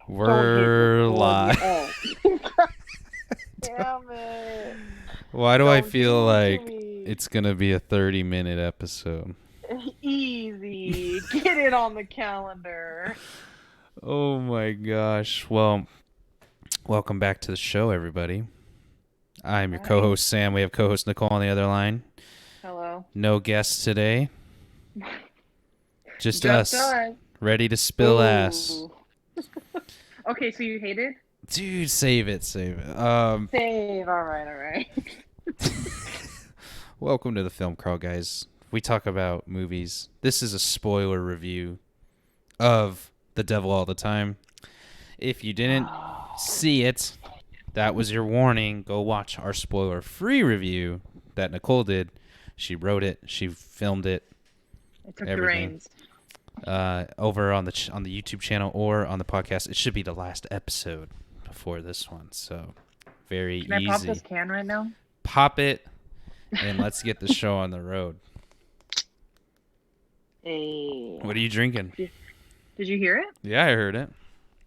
We're Don't live. hit Damn it. Why do I Don't feel do it to like me. it's going to be a 30-minute episode? Easy. Get it on the calendar. Oh my gosh. Well, welcome back to the show, everybody. I'm your Hi. co-host, Sam. We have co-host Nicole on the other line. Hello. No guests today. Just us. Ready to spill ass. Ooh. Okay, so you hate it? Dude, save it. Save. All right. Welcome to the Film Crawl, guys. We talk about movies. This is a spoiler review of The Devil All the Time. If you didn't see it, that was your warning. Go watch our spoiler-free review that Nicole did. She wrote it. She filmed it. I took everything. the reins. Over on the YouTube channel or on the podcast. It should be the last episode before this one. So very easy. Can I pop this can right now? Pop it, and let's get the show on the road. Hey. What are you drinking? Did you hear it? Yeah, I heard it.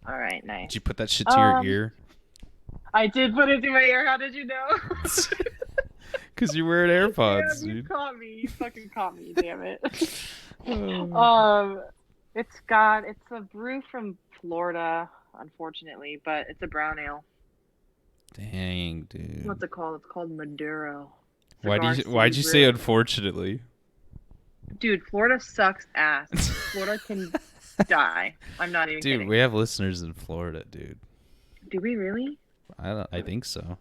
All right, nice. Did you put that shit to your ear? I did put it to my ear. How did you know? Because you wear AirPods, Damn, you dude. caught me. You fucking caught me. Damn it. Oh. It's a brew from Florida, unfortunately, but it's a brown ale. Dang, dude. What's it called? It's called Maduro. Why'd you say unfortunately? Dude, Florida sucks ass. Florida can die. I'm not even kidding. Dude, we have listeners in Florida, dude. Do we really? I think so.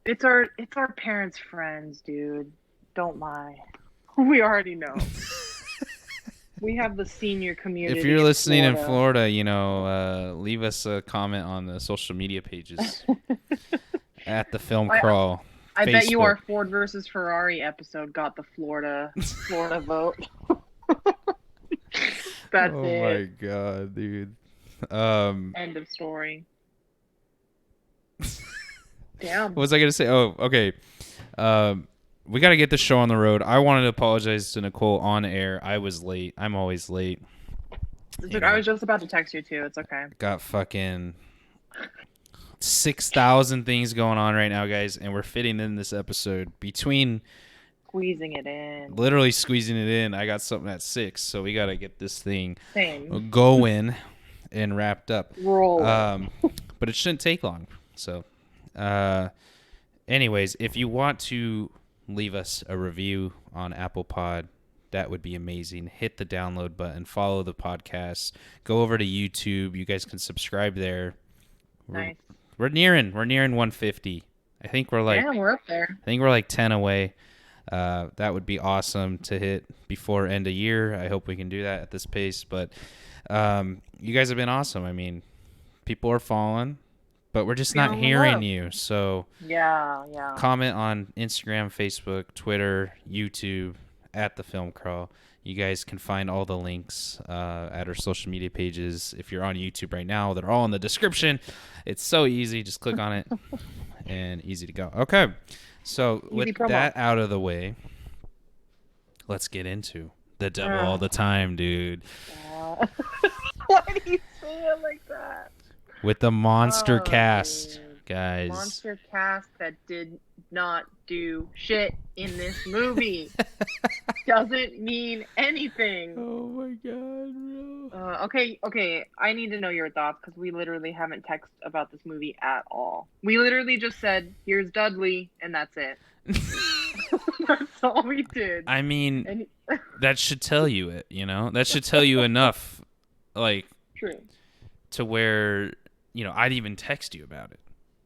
It's our parents' friends, dude. Don't lie. We already know. We have the senior community. If you're listening in Florida, leave us a comment on the social media pages at the Film Crawl. I bet you Facebook. our Ford versus Ferrari episode got the Florida vote. That's Oh it. my god, dude. End of story. Damn. What was I gonna say? Oh, okay. We got to get the show on the road. I wanted to apologize to Nicole on air. I was late. I'm always late. I was just about to text you too. It's okay. Got fucking 6,000 things going on right now, guys, and we're fitting in this episode between Squeezing it in. literally squeezing it in. I got something at 6, so we got to get this thing Same. going and wrapped up. Roll. But it shouldn't take long. So, anyways, if you want to leave us a review on Apple Pod, that would be amazing. Hit the download button, follow the podcast, go over to YouTube. You guys can subscribe there. Nice. We're nearing 150. I think we're like we're up there. I think we're like 10 away. That would be awesome to hit before end of year. I hope we can do that at this pace. But you guys have been awesome. I mean, people are following, but we're just not hearing you. So yeah. comment on Instagram, Facebook, Twitter, YouTube at the Film Crawl. You guys can find all the links at our social media pages. If you're on YouTube right now, they're all in the description. It's so easy. Just click on it and easy to go. Okay. So with that out of the way, let's get into The Devil All the Time, dude. Why do you say it like that? With the monster cast, guys. Monster cast that did not do shit in this movie. Doesn't mean anything. Oh my god, bro. Okay. I need to know your thoughts because we literally haven't texted about this movie at all. We literally just said, "Here's Dudley," and that's it. That's all we did. I mean, that should tell you it. That should tell you enough, like, True. to where I'd even text you about it.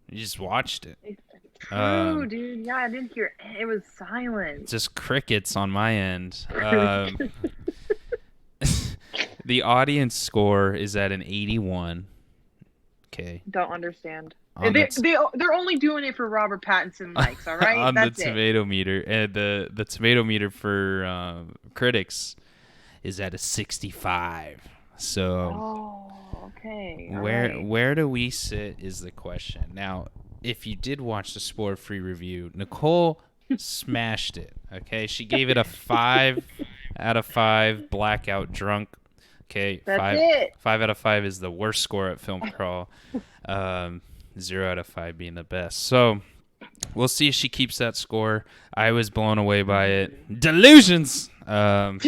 You just watched it. True, dude. Yeah, I didn't hear. It was silent. Just crickets on my end. The audience score is at an 81. Okay. Don't understand. On They're only doing it for Robert Pattinson likes, all right? On That's the tomato meter, and the tomato meter for critics is at a 65. So. Oh, okay. Where do we sit is the question. Now, if you did watch the spoiler-free review, Nicole smashed it. Okay, she gave it a 5 out of 5 blackout drunk. Okay, That's five it. 5 out of 5 is the worst score at Film Crawl. 0 out of 5 being the best. So we'll see if she keeps that score. I was blown away by it. Delusions. In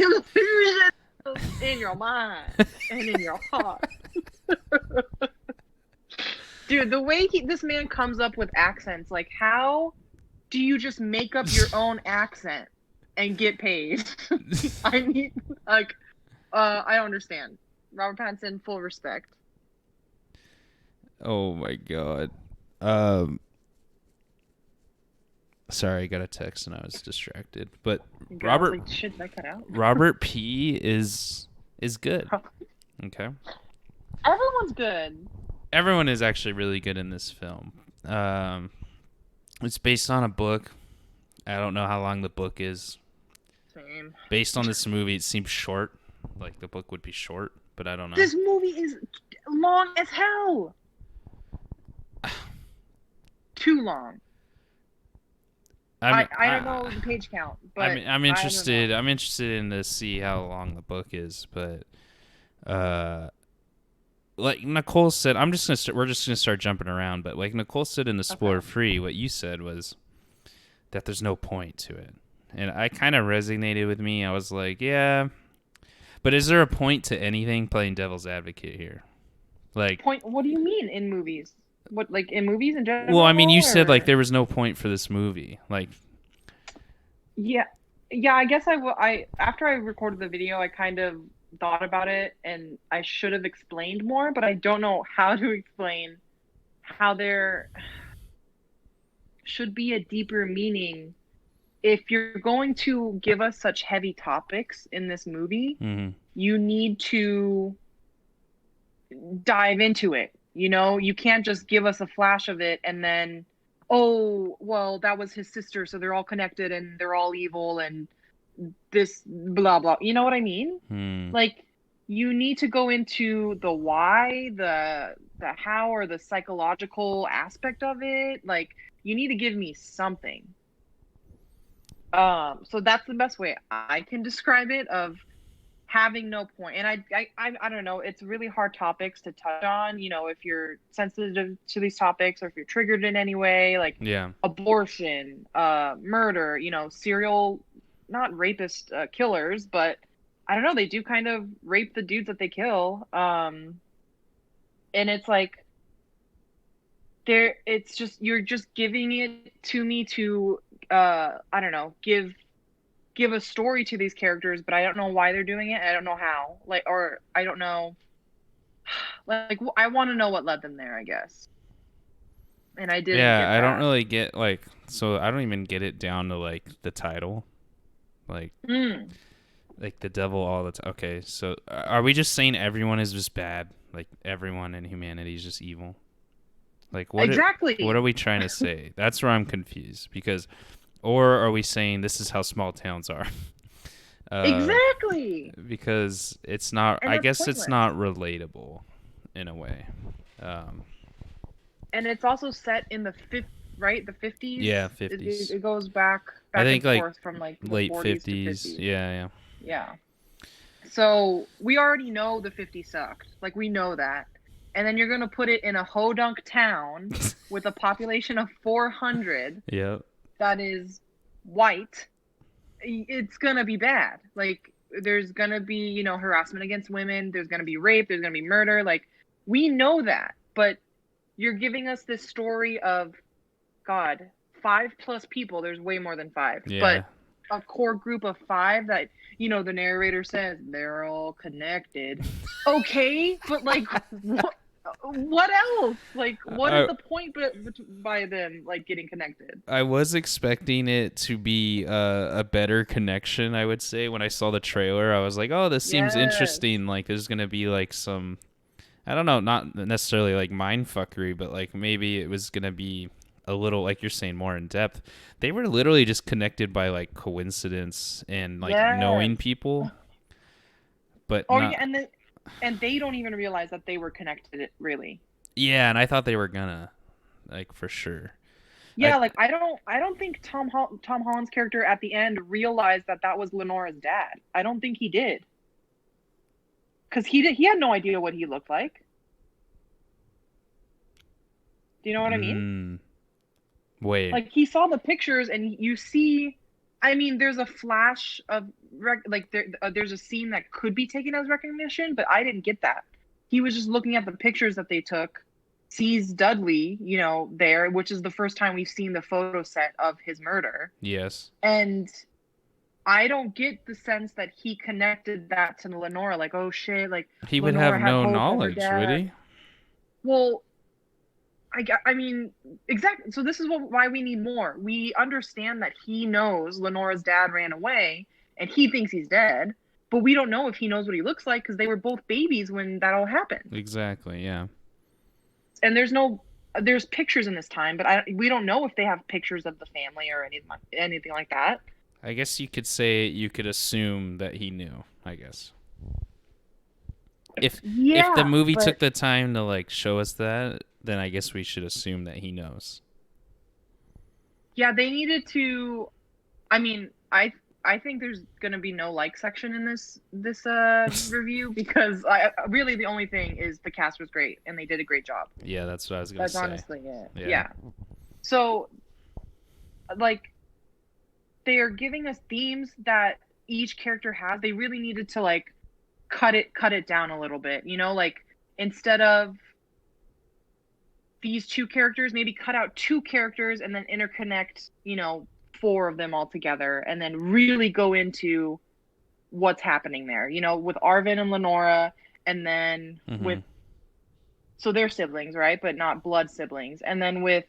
your mind and in your heart. Dude, the way this man comes up with accents, like, how do you just make up your own accent and get paid? I need, like, I don't understand. Robert Pattinson, full respect. Oh my god. Sorry, I got a text and I was distracted. But Robert Like, shit, that cut out. Robert P is good. Okay. Everyone's good. Everyone is actually really good in this film. It's based on a book. I don't know how long the book is. Same. Based on this movie, it seems short. Like the book would be short, but I don't know. This movie is long as hell. Too long. I don't know the page count, but I'm interested. I'm interested in to see how long the book is, but like Nicole said, we're just gonna start jumping around. But like Nicole said in the spoiler free, what you said was that there's no point to it, and I kind of resonated with me. I was like, yeah, but is there a point to anything playing devil's advocate here? Like, point? What do you mean in movies? What, like in movies in general? Well, I mean, you said like there was no point for this movie. Like, yeah. I guess I after I recorded the video, I kind of thought about it, and I should have explained more, but I don't know how to explain how there should be a deeper meaning if you're going to give us such heavy topics in this movie. mm-hmm. You need to dive into it. You know, you can't just give us a flash of it and then, oh, well, that was his sister, so they're all connected and they're all evil and this blah blah. You know what I mean? Like, you need to go into the why, the how, or the psychological aspect of it. Like, you need to give me something. So that's the best way I can describe it, of having no point. And I don't know, it's really hard topics to touch on, you know, if you're sensitive to these topics or if you're triggered in any way, like abortion, murder, you know, serial, not rapist killers, but I don't know, they do kind of rape the dudes that they kill. And it's like, it's just, you're just giving it to me to I don't know, give a story to these characters, but I don't know why they're doing it. I don't know how. Like, or I don't know. Like, I want to know what led them there, I guess. And I didn't. Yeah, get I don't that. really get, like, so I don't even get it down to like the title, like the devil all the time. Okay, so are we just saying everyone is just bad? Like everyone in humanity is just evil? Like what? Exactly. What are we trying to say? That's where I'm confused, because. Or are we saying this is how small towns are? Exactly. Because it's not. I guess pointless. it's not relatable, in a way. And it's also set in the right, the 50s. Yeah, 50s. It goes back I think and like forth from like the late 40s 50s. to 50s. Yeah. So we already know the 50s sucked. Like, we know that. And then you're gonna put it in a hodunk town with a population of 400. Yeah. That is white. It's gonna be bad. Like, there's gonna be, you know, harassment against women, there's gonna be rape, there's gonna be murder. Like, we know that, but you're giving us this story of, God, 5+ people. There's way more than 5, but a core group of 5 that, you know, the narrator says they're all connected. Okay, but like, what else? Like, what is the point by them, like, getting connected? I was expecting it to be a better connection, I would say. When I saw the trailer, I was like, oh, this seems interesting. Like, there's going to be, like, some, I don't know, not necessarily, like, mindfuckery, but, like, maybe it was going to be a little, like you're saying, more in depth. They were literally just connected by, like, coincidence and, like, knowing people. But and they don't even realize that they were connected, really. Yeah, and I thought they were gonna, like, for sure. Yeah, like, I don't think Tom Holland's character at the end realized that was Lenora's dad. I don't think he did. because he had no idea what he looked like. Do you know what I mean? Wait. Like, he saw the pictures, and you see, I mean, there's a flash of there's a scene that could be taken as recognition, but I didn't get that. He was just looking at the pictures that they took, sees Dudley, there, which is the first time we've seen the photo set of his murder. Yes. And I don't get the sense that he connected that to Lenora. Like, oh shit, like he would Lenora have had no hope of her knowledge, dad. would he? Well, I mean, exactly. So this is why we need more. We understand that he knows Lenora's dad ran away, and he thinks he's dead, but we don't know if he knows what he looks like because they were both babies when that all happened. Exactly. Yeah. And there's pictures in this time, but we don't know if they have pictures of the family or anything like that. I guess you could assume that he knew, I guess. If the movie took the time to like show us that, then I guess we should assume that he knows. Yeah, they needed to. I mean, I think there's gonna be no like section in this review because really the only thing is the cast was great and they did a great job. Yeah, that's what I was gonna say. That's honestly it. Yeah. So, like, they are giving us themes that each character has. They really needed to like cut it down a little bit. Like, instead of these two characters, maybe cut out two characters and then interconnect, 4 of them all together, and then really go into what's happening there. With Arvin and Lenora, and then so they're siblings, right? But not blood siblings. And then with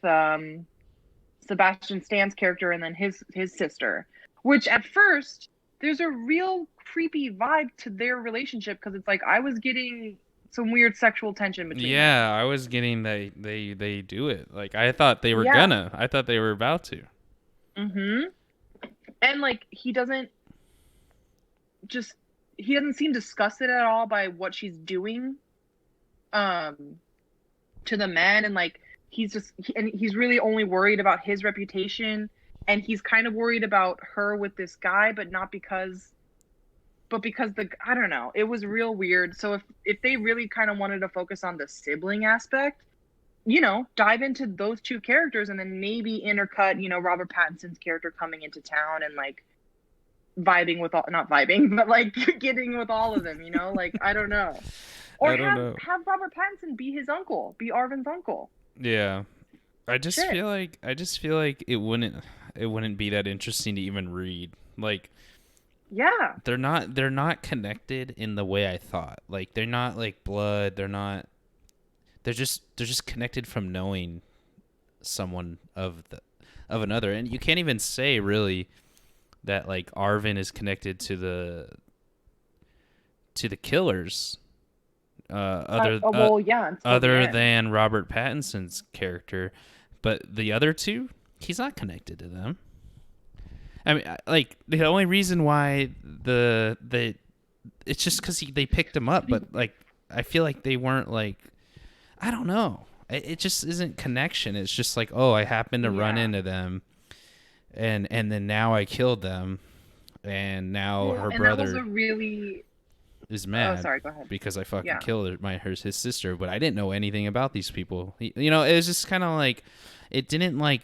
Sebastian Stan's character, and then his sister, which at first there's a real creepy vibe to their relationship because it's like I was getting some weird sexual tension between them. I was getting they do it. Like, I thought they were gonna. I thought they were about to. And like he doesn't seem disgusted at all by what she's doing to the men, and like he's really only worried about his reputation, and he's kind of worried about her with this guy, but because I don't know, it was real weird. So if they really kind of wanted to focus on the sibling aspect, dive into those two characters and then maybe intercut, Robert Pattinson's character coming into town and like vibing with not vibing, but like getting with all of them, like, I don't know. Or have Robert Pattinson be his uncle, be Arvin's uncle. Yeah. I just feel like it wouldn't be that interesting to even read. Like, yeah, they're not connected in the way I thought. Like, they're not like blood. They're just connected from knowing someone of another. And you can't even say really that like Arvin is connected to the killers. Other than Robert Pattinson's character, but the other two, he's not connected to them. I mean, like, the only reason why it's just because they picked him up, but like I feel like they weren't like, I don't know. It just isn't connection. It's just like, oh, I happened to run into them, and then now I killed them, and now her brother is mad. Oh, sorry, go ahead. Because I fucking killed his sister, but I didn't know anything about these people. It was just kind of like, it didn't like.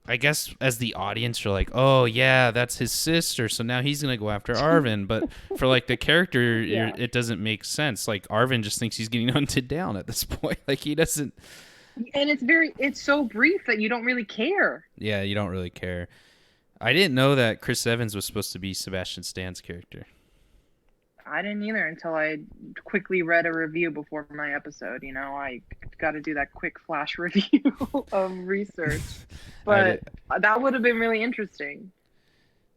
I guess as the audience, you're like, oh yeah, that's his sister, so now he's gonna go after Arvin. But for like the character, it doesn't make sense. Like, Arvin just thinks he's getting hunted down at this point. Like, he doesn't. And it's so brief that you don't really care. Yeah, you don't really care. I didn't know that Chris Evans was supposed to be Sebastian Stan's character. I didn't either until I quickly read a review before my episode. I got to do that quick flash review of research. But that would have been really interesting.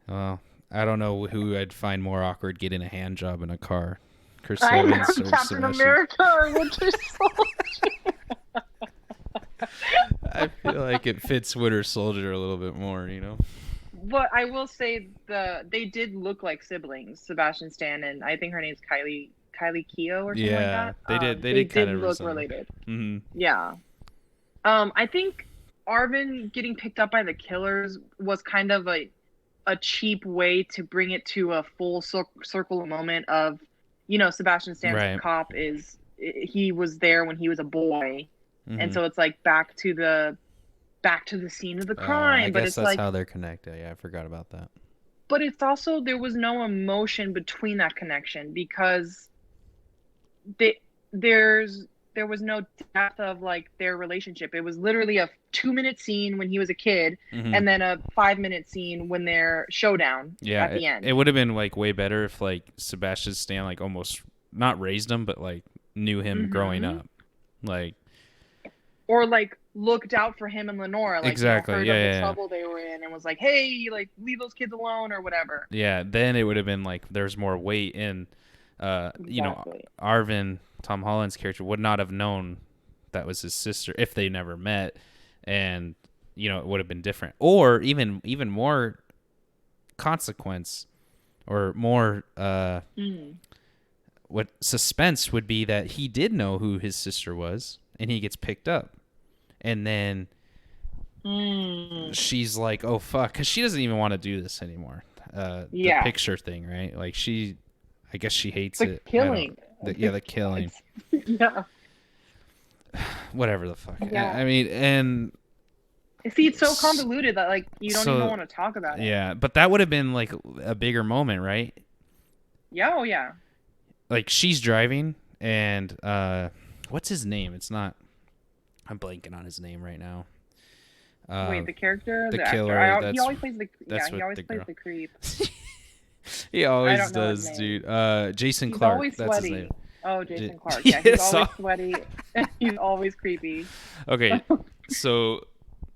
Well, I don't know who I'd find more awkward getting a hand job in a car. Chris Evans or Captain America or Winter Soldier. I feel like it fits Winter Soldier a little bit more, But I will say they did look like siblings, Sebastian Stan, and I think her name's Kylie Keough or something like that. They did look related. Mm-hmm. Yeah. I think Arvin getting picked up by the killers was kind of a cheap way to bring it to a full circle moment of Sebastian Stan's Right. cop he was there when he was a boy, and so it's like back to the scene of the I crime, but guess it's that's like, how they're connected. Yeah, I forgot about that. but it's also there was no emotion between that connection because they, there's there was no depth of like their relationship. It was literally a 2-minute scene when he was a kid, Mm-hmm. and then a 5-minute scene when their showdown Yeah, at the it end. would have been like way better if like Sebastian Stan like almost not raised him, but like knew him growing Hmm. up. Like Or like looked out for him and Lenora, like exactly. heard Yeah, of the yeah, yeah. trouble they were in and was like, hey, like leave those kids alone or whatever. Yeah, then it would have been like there's more weight in Exactly. Arvin, Tom Holland's character would not have known that was his sister if they never met, and it would have been different. Or even more consequence or more what suspense would be that he did know who his sister was and he gets picked up. And then she's like, "Oh fuck," cuz she doesn't even want to do this anymore. The Yeah. picture thing, right? Like I guess she hates The it. killing. The killing. Yeah. Whatever the fuck. Yeah. I mean, and See, it's so convoluted that like you don't even so want to talk about it. yeah, but that would have been like a bigger moment, right? Yeah, oh yeah. Like she's driving and what's his name? It's not I'm blanking on his name right now. Wait, the character, the the killer, actor. He always plays what always the plays girl. the creep. He I always don't know his does, name. dude. Jason He's Clarke. always That's his sweaty. name. Oh, Jason Clarke. Yeah, he's Yes, always sweaty. He's always creepy. Okay, so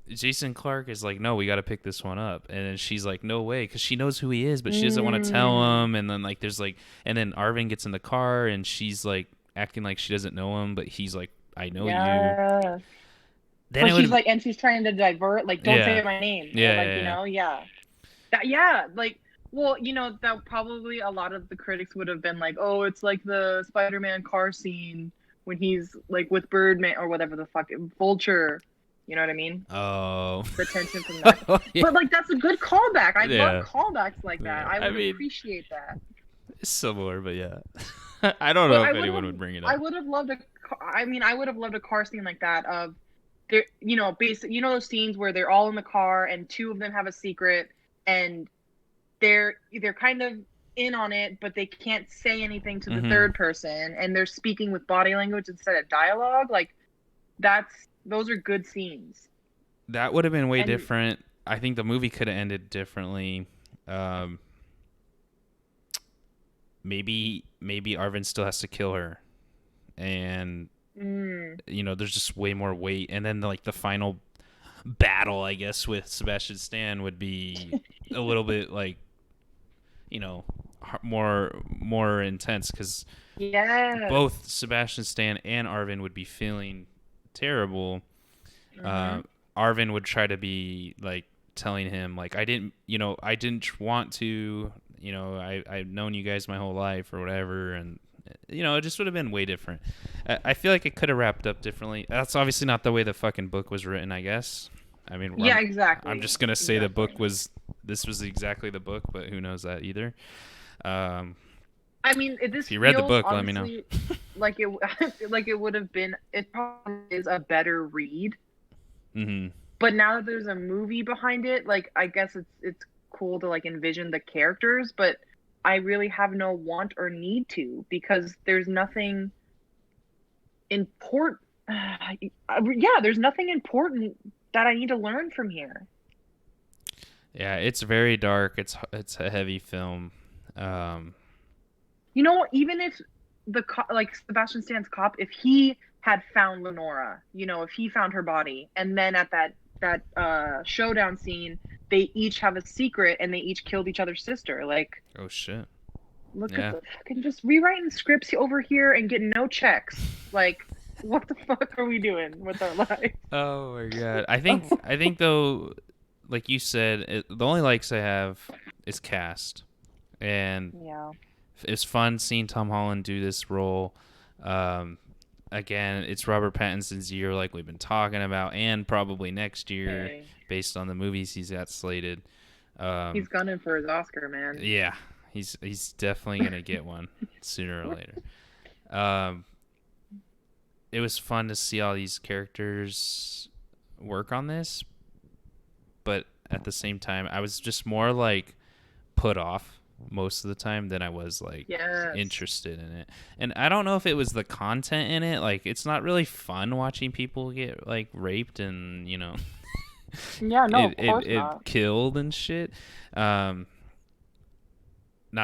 Jason Clarke is like, no, we got to pick this one up, and then she's like, no way, because she knows who he is, but she doesn't want to tell him. And then like, there's like, and then Arvin gets in the car, and she's like acting like she doesn't know him, but he's like, I know you. Yeah. Then But she's like, and she's trying to divert, like, don't say my name. Yeah, Or, like, yeah. like, well, that probably a lot of the critics would have been like, oh, it's like the Spider-Man car scene when he's like with Birdman or whatever the fuck, Vulture. You know what I mean? Oh. The tension from that. Oh, yeah. But like, that's a good callback. I Yeah. love callbacks like that. Yeah. I would appreciate that. It's similar, but yeah. I don't know if anyone would bring it up. I would have loved a car scene like that of there, those scenes where they're all in the car and two of them have a secret and they're kind of in on it, but they can't say anything to the third person and they're speaking with body language instead of dialogue. Like those are good scenes. That would have been way different. I think the movie could have ended differently. Maybe Arvin still has to kill her, and there's just way more weight. And then like the final battle, I guess, with Sebastian Stan would be a little bit like, more intense because both Sebastian Stan and Arvin would be feeling terrible. Arvin would try to be like telling him like, I didn't want to. I've known you guys my whole life or whatever. And, it just would have been way different. I feel like it could have wrapped up differently. That's obviously not the way the fucking book was written, I guess. I mean, yeah, exactly. I'm just going to say the book this was exactly the book, but who knows that either. I mean, if you read the book, let me know. Like it would have been, it probably is a better read. Mm-hmm. But now that there's a movie behind it, like, I guess it's cool to like envision the characters, but I really have no want or need to because there's nothing important. There's nothing important that I need to learn from here. Yeah, it's very dark. It's a heavy film. Even if like Sebastian Stan's cop, if he had found Lenora, if he found her body, and then at that showdown scene, they each have a secret and they each killed each other's sister. Like, oh shit! Look at the fucking just rewriting scripts over here and getting no checks. Like, what the fuck are we doing with our lives? Oh my god! I think though, like you said, the only likes I have is cast, and it's fun seeing Tom Holland do this role. Again, it's Robert Pattinson's year, like we've been talking about, and probably next year, based on the movies he's got slated. He's gunning for his Oscar, man. Yeah, He's definitely gonna get one sooner or later. It was fun to see all these characters work on this, but at the same time, I was just more like put off most of the time than I was like Yes. interested in it. And I don't know if it was the content in it. Like, it's not really fun watching people get like raped and Yeah, no, of course it not. killed and shit. Not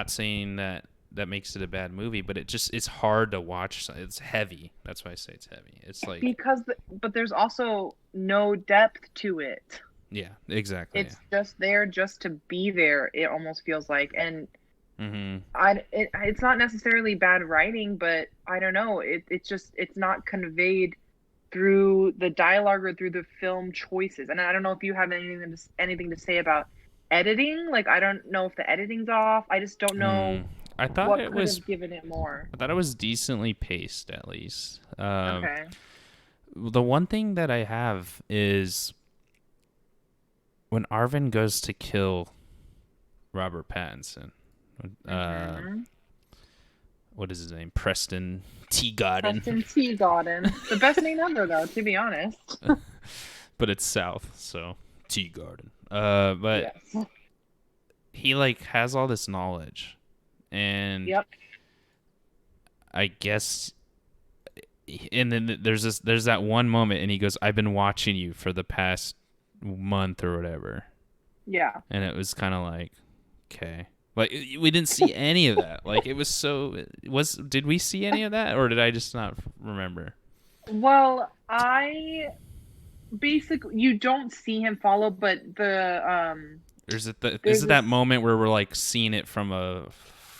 saying that makes it a bad movie, but it's hard to watch. It's heavy. That's why I say it's heavy. It's like But there's also no depth to it. yeah, exactly. It's just there just to be there. It almost feels like, and Mm-hmm. it's not necessarily bad writing, but I don't know. It's not conveyed through the dialogue or through the film choices. And I don't know if you have anything to say about editing. Like, I don't know if the editing's off. I just don't know I thought what it could was. have given it more. I thought it was decently paced, at least. Okay. The one thing that I have is when Arvin goes to kill Robert Pattinson. What is his name? Preston Teagarden. Preston Teagarden. The best name ever, though, to be honest. But it's South, so Teagarden. But yes. he like has all this knowledge, and Yep. I guess. And then there's that one moment, and he goes, "I've been watching you for the past month or whatever." Yeah. And it was kind of like, okay, like we didn't see any of that. Like it was so did we see any of that, or did I just not remember? Well, you don't see him follow, but Is it that moment where we're like seeing it from a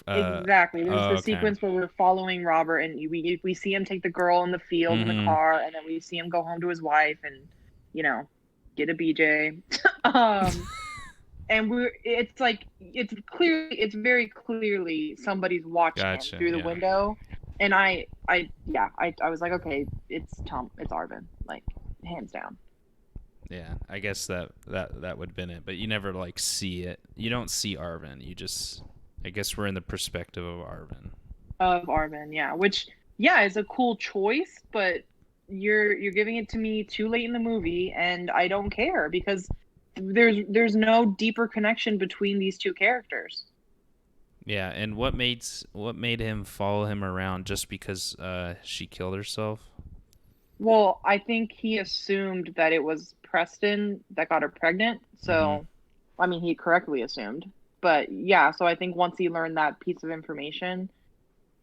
exactly. There's the sequence where we're following Robert, and we see him take the girl in the field in the car, and then we see him go home to his wife and get a BJ. And it's very clearly somebody's watching him through the window, and I was like, okay, it's Arvin, like hands down. Yeah, I guess that would have been it, but you never like see it. You don't see Arvin. You just, I guess we're in the perspective of Arvin. Yeah, which is a cool choice, but you're giving it to me too late in the movie, and I don't care because there's no deeper connection between these two characters. Yeah, and what made him follow him around just because she killed herself? Well, I think he assumed that it was Preston that got her pregnant. So, I mean, he correctly assumed. But yeah, so I think once he learned that piece of information,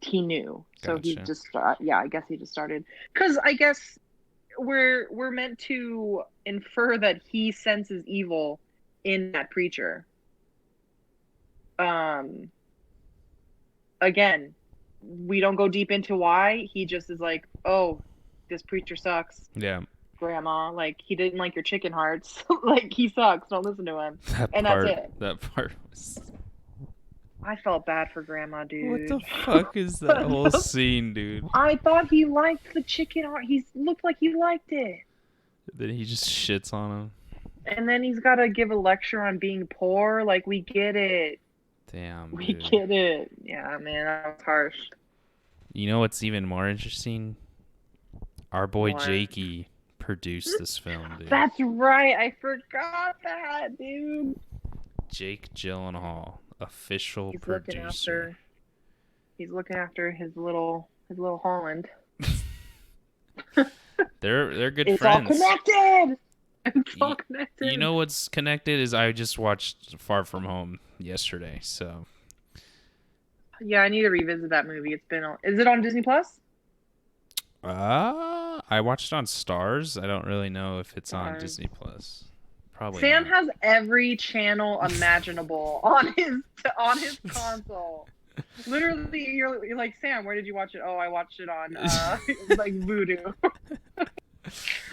he knew. So he just, I guess he just started. Because I guess we're meant to infer that he senses evil in that preacher. Again, we don't go deep into why. He just is like, oh, this preacher sucks. Yeah. Grandma, like, he didn't like your chicken hearts. Like, he sucks. Don't listen to him. That's it. That part was... I felt bad for Grandma, dude. What the fuck is that whole scene, dude? I thought he liked the chicken heart. He looked like he liked it. Then he just shits on him. And then he's got to give a lecture on being poor. Like, we get it. Damn, We get it. Yeah, man, that was harsh. You know what's even more interesting? Our boy Jakey produced this film, dude. That's right. I forgot that, dude. Jake Gyllenhaal, official producer. He's looking after his little Holland. They're good it's friends. It's all connected. You know what's connected is I just watched Far From Home yesterday, so. Yeah, I need to revisit that movie. Is it on Disney Plus? I watched it on Stars. I don't really know if it's on Disney Plus. Probably. Sam not. has every channel imaginable on his console. Literally, you're like, Sam, where did you watch it? Oh, I watched it on like Voodoo.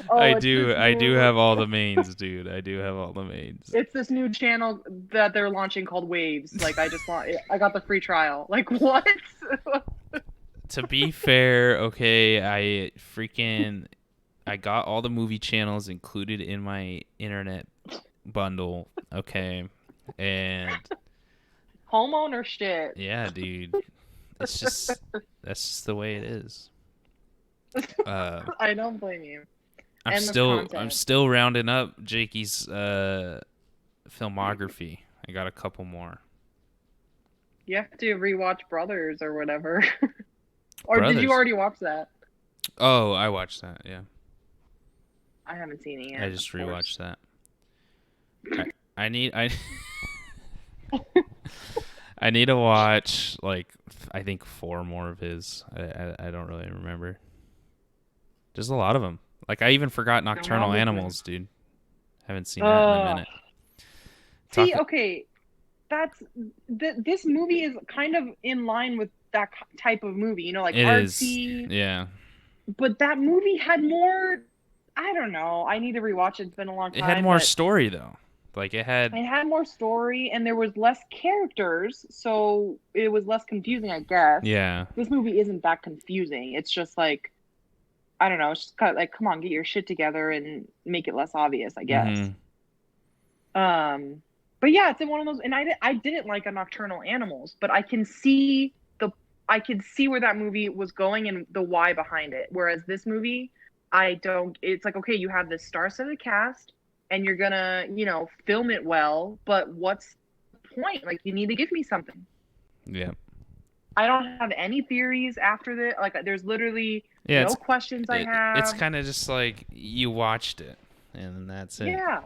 I do have all the mains, dude. I do have all the mains. It's this new channel that they're launching called Waves. Like, I got the free trial. Like, what? To be fair, okay, I got all the movie channels included in my internet bundle, okay, and Homeowner shit. Yeah, dude. It's just that's just the way it is. I don't blame you. I'm Endless still content. rounding up Jakey's filmography. I got a couple more. You have to rewatch Brothers or whatever. Or did you Brothers. already watch that? Oh, I watched that. Yeah, I haven't seen it yet. I just of course. rewatched that. I need I need to watch like I think 4 more of his. I don't really remember. There's a lot of them. Like I even forgot Nocturnal Animals, dude. Haven't seen that in a minute. See, okay, this movie is kind of in line with that type of movie, you know, like It artsy. is. Yeah. But that movie had more. I don't know. I need to rewatch it. It's been a long time. It had more story though. Like it had more story, and there was less characters, so it was less confusing, I guess. Yeah. This movie isn't that confusing. It's just like, I don't know. It's just kind of like, come on, get your shit together and make it less obvious, I guess. Mm-hmm. But yeah, it's in one of those, and I didn't like a Nocturnal Animals, but I can see where that movie was going and the why behind it. Whereas this movie, I don't. It's like, okay, you have this star-studded cast, and you're gonna, you know, film it well, but what's the point? Like, you need to give me something. Yeah. I don't have any theories after this. Like, there's literally no questions I have. It's kind of just like you watched it, and that's it. Yeah.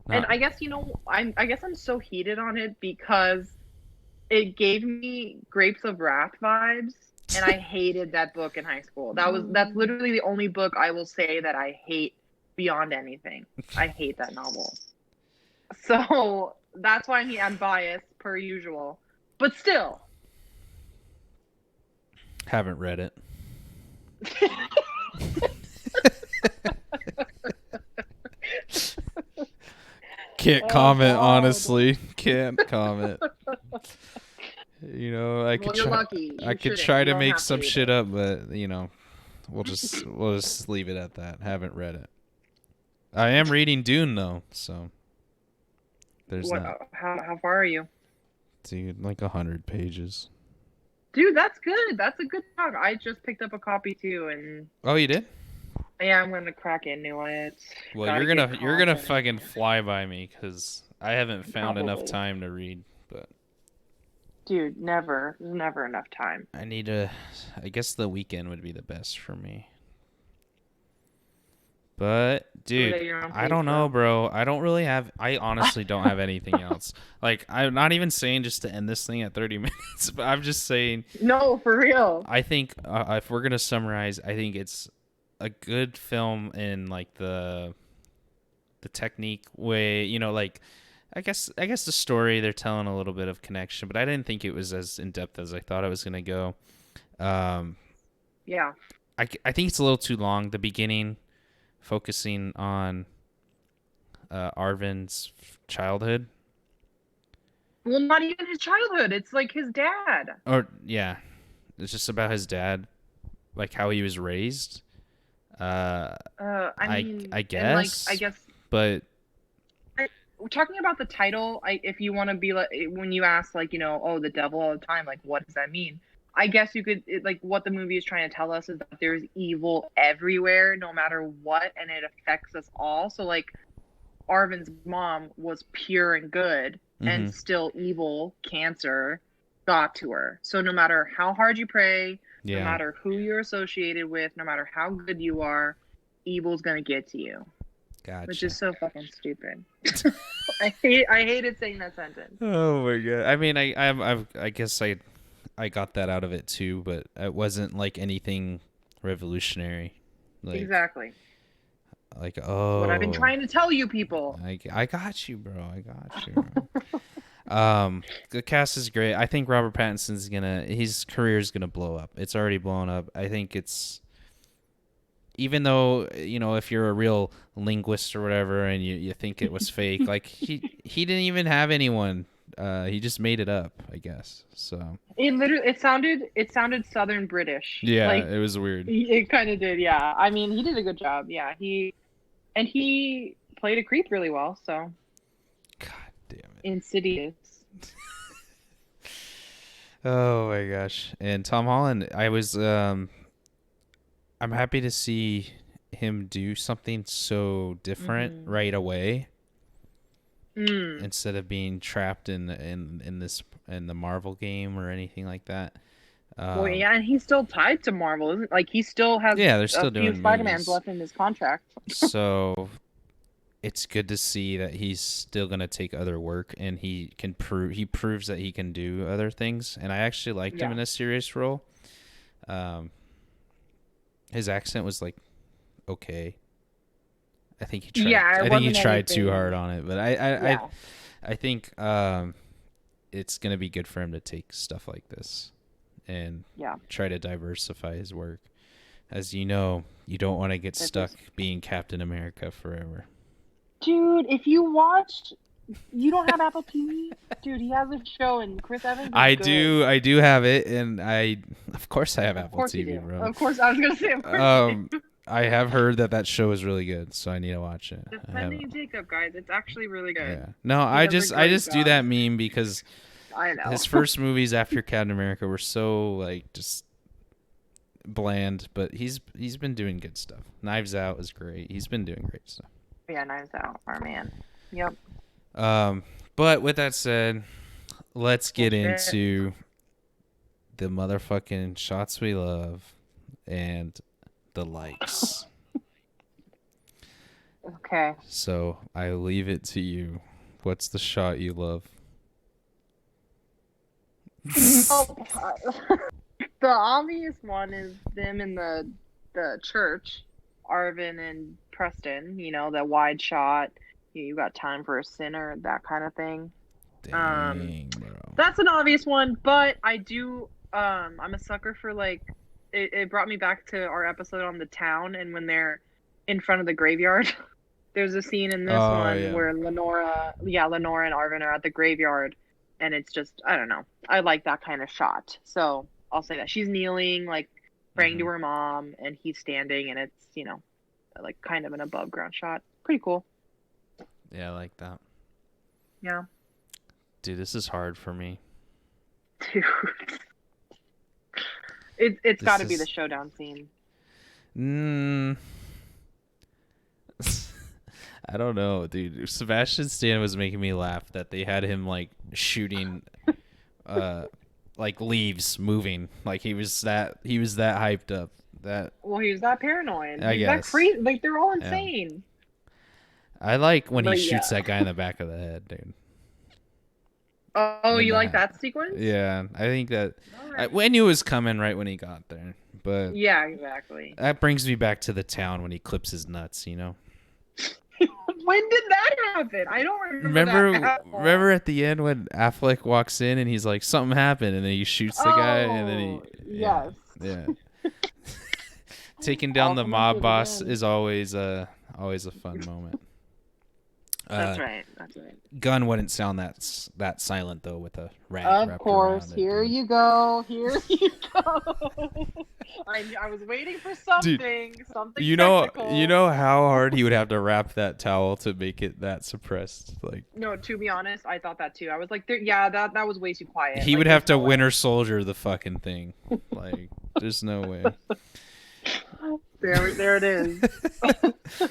And I guess, you know, I guess I'm so heated on it because it gave me Grapes of Wrath vibes, and I hated that book in high school. That's literally the only book I will say that I hate beyond anything. I hate that novel. So that's why I'm biased per usual. But still. Haven't read it. Can't comment, honestly. Can't comment. You know, I could try to make some shit up, but you know, we'll just leave it at that. Haven't read it. I am reading Dune though, so there's that. How far are you? Dude, like 100 pages. Dude, that's good. That's a good talk. I just picked up a copy too, and oh, you did? Yeah, I'm gonna crack into it. Well, you're gonna fucking fly by me because I haven't found enough time to read. But dude, never enough time. I guess the weekend would be the best for me. But dude, I don't know, bro. I honestly don't have anything else. Like, I'm not even saying just to end this thing at 30 minutes, but I'm just saying. No, for real. I think if we're gonna summarize, I think it's a good film in like the technique way, you know, like I guess the story they're telling a little bit of connection, but I didn't think it was as in depth as I thought it was gonna go. Yeah. I think it's a little too long. The beginning, focusing on Arvin's childhood. Well, not even his childhood. It's like his dad. Or yeah, it's just about his dad, like how he was raised. I guess. But we're talking about the title. If you want to be like, when you ask, like, you know, oh, the devil all the time, like, what does that mean? I guess you could, like, what the movie is trying to tell us is that there's evil everywhere, no matter what, and it affects us all. So, like, Arvin's mom was pure and good, and still evil, cancer, got to her. So no matter how hard you pray, no matter who you're associated with, no matter how good you are, evil's gonna get to you. Gotcha. Which is so fucking stupid. I hated saying that sentence. Oh my god. I mean, I guess I got that out of it too, but it wasn't like anything revolutionary. Like, exactly. Like, oh, what I've been trying to tell you people. I got you, bro. I got you, bro. The cast is great. I think Robert Pattinson's his career is gonna blow up. It's already blown up. I think it's, even though, you know, if you're a real linguist or whatever and you think it was fake, like he didn't even have anyone. He just made it up, I guess. So it sounded Southern British. Yeah, like, it was weird. It kind of did, yeah. I mean, he did a good job. Yeah, he played a creep really well. So, God, Damn it. Insidious. Oh my gosh. And Tom Holland, I'm happy to see him do something so different right away instead of being trapped in the Marvel game or anything like that. Well, yeah, and he's still tied to Marvel, isn't like he still has Yeah, they're a still few doing Spider-Mans movies. left in his contract. So it's good to see that he's still gonna take other work, and he proves that he can do other things. And I actually liked him in a serious role. His accent was like okay. I think he tried. Yeah, it I think he wasn't tried too anything. hard on it, but I think it's gonna be good for him to take stuff like this and try to diversify his work. As you know, you don't want to get stuck being Captain America forever. Dude, if you watch, you don't have Apple TV? Dude, he has a show and Chris Evans is good. I do have it, and of course I have Apple TV, bro. Of course, I was gonna say, of course you do. I have heard that show is really good, so I need to watch it. Defending Jacob, guys, it's actually really good. Yeah. No, I just do that meme because I know his first movies after Captain America were so like just bland, but he's been doing good stuff. Knives Out was great. He's been doing great stuff. Yeah, Knives Out, our man. Yep. But with that said, let's get into the motherfucking shots we love and the likes. Okay. So I leave it to you. What's the shot you love? The obvious one is them in the church, Arvin and Preston. You know, the wide shot. You got time for a sinner, that kind of thing. Dang, bro. That's an obvious one, but I do. I'm a sucker for like. It brought me back to our episode on the town, and when they're in front of the graveyard. There's a scene in this one where Lenora and Arvin are at the graveyard, and it's just, I don't know. I like that kind of shot. So I'll say that. She's kneeling, like, praying to her mom, and he's standing, and it's, you know, like, kind of an above-ground shot. Pretty cool. Yeah, I like that. Yeah. Dude, this is hard for me. Dude. It's got to be the showdown scene. I don't know, dude. Sebastian Stan was making me laugh that they had him like shooting like leaves moving. Like he was that hyped up. Well, he was that paranoid. I guess. That crazy. Like they're all insane. Yeah. I like when he shoots that guy in the back of the head, dude. Oh, you like that sequence? Yeah, I think that I knew it was coming right when he got there. But yeah, exactly. That brings me back to the town when he clips his nuts, you know. When did that happen? I don't remember. Remember at the end when Affleck walks in and he's like, something happened, and then he shoots the guy, and then yes. Yeah. Taking down the mob boss is always a fun moment. That's right. Gun wouldn't sound that silent though with a rag. Of course. Here you go. I was waiting for something. Dude, something. You know how hard he would have to wrap that towel to make it that suppressed. Like. No, to be honest, I thought that too. I was like, that was way too quiet. He would have to Winter Soldier the fucking thing. Like, there's no way. There it is.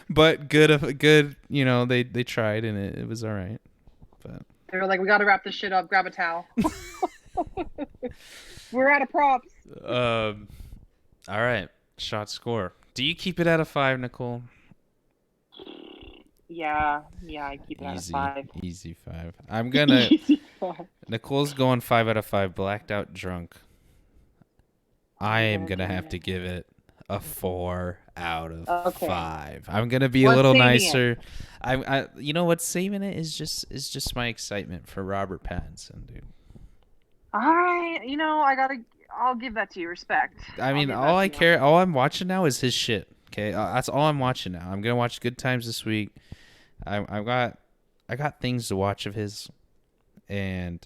But good. You know, they tried and it was all right. But they were like, we got to wrap this shit up. Grab a towel. We're out of props. All right. Shot score. Do you keep it out of 5, Nicole? Yeah, I keep it out of 5. Easy 5. I'm gonna. Nicole's going 5 out of 5. Blacked out drunk. I am gonna have to give it a 4 out of 5. I'm gonna be a little nicer. I you know what's saving it is just my excitement for Robert Pattinson, dude. All right, you know I'll give that to you. Respect. I mean, all I'm watching now is his shit. Okay, that's all I'm watching now. I'm gonna watch Good Times this week. I got things to watch of his, and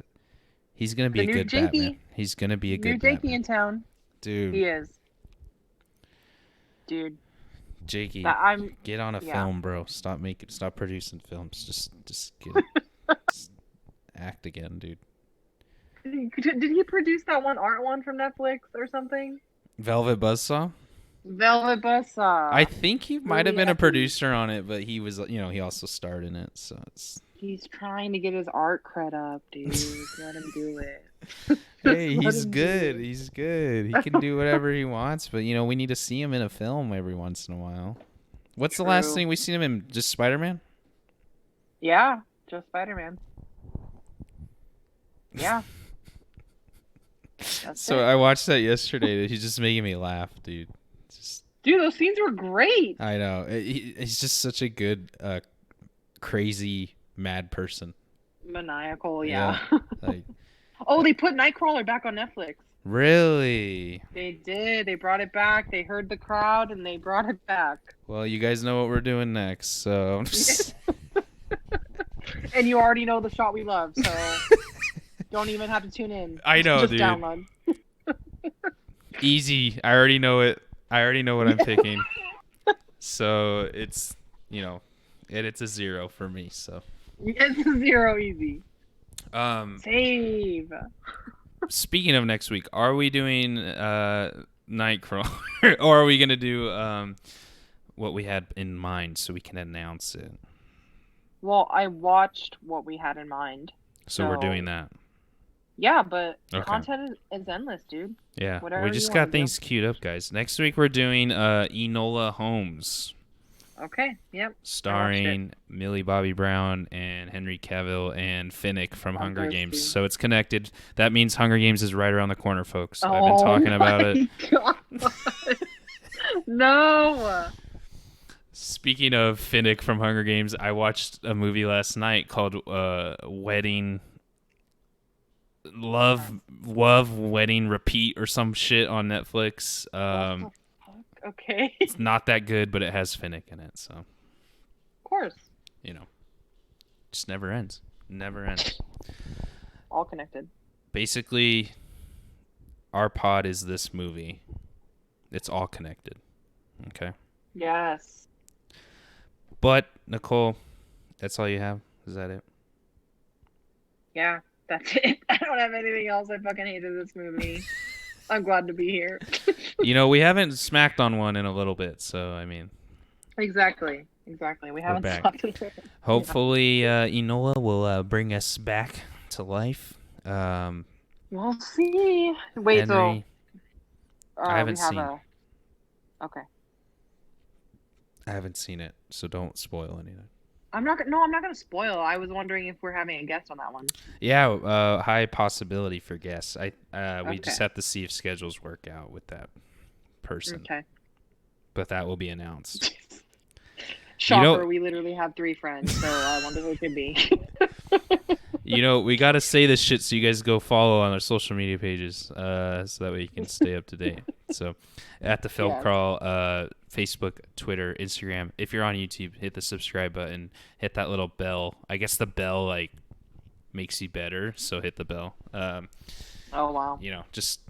he's gonna be a good Batman. He's gonna be a good Batman. New Jakey in town. Dude. He is. Dude. Jakey, get on a film, bro. Stop producing films. Just get it. act again, dude. Did he produce that one art one from Netflix or something? Velvet Buzzsaw? Velvet I Buzzsaw. think he might have Really been a epic. producer on it, but he was, he also starred in it. So it's He's trying to get his art cred up, dude. Let him do it. hey, Let he's him do good. it. He's good. He can do whatever he wants, but we need to see him in a film every once in a while. What's the last True. thing we seen him in? Just Spider-Man? Yeah, just Spider-Man. Yeah. That's So it. I watched that yesterday. He's just making me laugh, dude. Just Dude, those scenes were great. I know. He's just such a good, crazy, mad person. Maniacal, yeah. Like, Oh, they put Nightcrawler back on Netflix. really? They did. They brought it back. They heard the crowd and they brought it back. Well, you guys know what we're doing next, so. And you already know the shot we love, so don't even have to tune in. I know, Just dude. download. Easy. I already know it. I already know what I'm picking. So it's, and it's a 0 for me. So. It's a 0 easy. Save. Speaking of next week, are we doing Nightcrawler, or are we gonna do what we had in mind so we can announce it? Well, I watched what we had in mind. So we're doing that. Yeah, but Okay. content is endless, dude. Yeah, Whatever we you just wanna got things queued up, guys. Next week we're doing Enola Holmes, Okay, yep. starring Millie Bobby Brown and Henry Cavill and Finnick from Hunger those Games. two. So it's connected. That means Hunger Games is right around the corner, folks. Oh, I've been talking about it. God. No. Speaking of Finnick from Hunger Games, I watched a movie last night called Love Wedding Repeat or some shit on Netflix. What the fuck? Okay. It's not that good, but it has Finnick in it, so Of course. just never ends. Never ends. All connected. Basically, our pod is this movie. It's all connected. Okay. Yes. But Nicole, that's all you have? Is that it? Yeah, that's it. I don't have anything else. I fucking hated this movie. I'm glad to be here. We haven't smacked on one in a little bit, so I mean. Exactly. We haven't back. slept in it. Hopefully, Enola will bring us back to life. We'll see. Wait, Henry, so I haven't we have seen. Okay. I haven't seen it, so don't spoil anything. I'm not gonna spoil. I was wondering if we're having a guest on that one. Yeah, high possibility for guests. We just Okay. have to see if schedules work out with that person. Okay. But that will be announced. Shocker, we literally have 3 friends, so I wonder who it could be. We got to say this shit so you guys go follow on our social media pages so that way you can stay up to date. So at the Film Yes. Crawl, Facebook, Twitter, Instagram. If you're on YouTube, hit the subscribe button, hit that little bell. I guess the bell makes you better, so hit the bell. Oh, wow. It just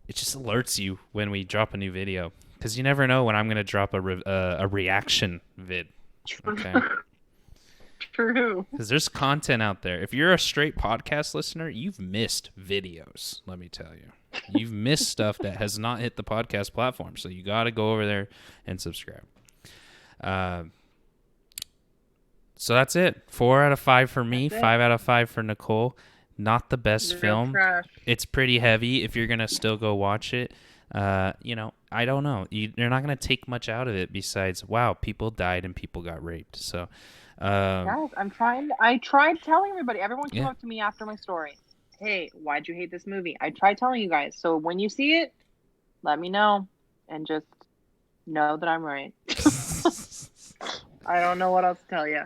alerts you when we drop a new video, because you never know when I'm gonna drop a reaction vid. Okay. True. Because there's content out there. If you're a straight podcast listener, you've missed videos. Let me tell you, you've missed stuff that has not hit the podcast platform. So you got to go over there and subscribe. So that's it. 4 out of 5 for me. 5 out of 5 for Nicole. Not the best film. Trash. It's pretty heavy. If you're gonna still go watch it, I don't know. You're not gonna take much out of it besides, wow, people died and people got raped. So. Guys, I tried telling everybody. Everyone came Yeah. up to me after my story. Hey, why'd you hate this movie? I tried telling you guys. So when you see it, let me know. And just know that I'm right. I don't know what else to tell you.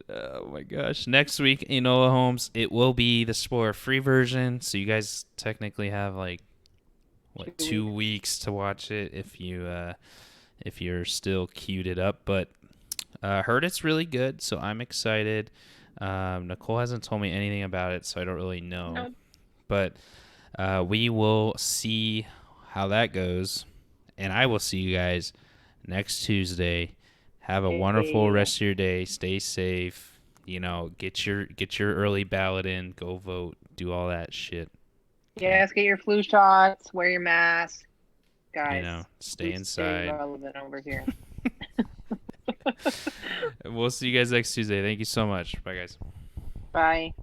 Oh my gosh. Next week, Enola Holmes, it will be the spoiler-free version. So you guys technically have 2 weeks to watch it if you're still queued it up. But heard it's really good, so I'm excited. Nicole hasn't told me anything about it, so I don't really know. Nope. But we will see how that goes, and I will see you guys next Tuesday. Have a wonderful rest of your day. Stay safe. get your early ballot in, go vote, do all that shit. Yes, get your flu shots, wear your mask. Guys, Stay we stay inside. relevant over here. We'll see you guys next Tuesday. Thank you so much. Bye, guys. Bye.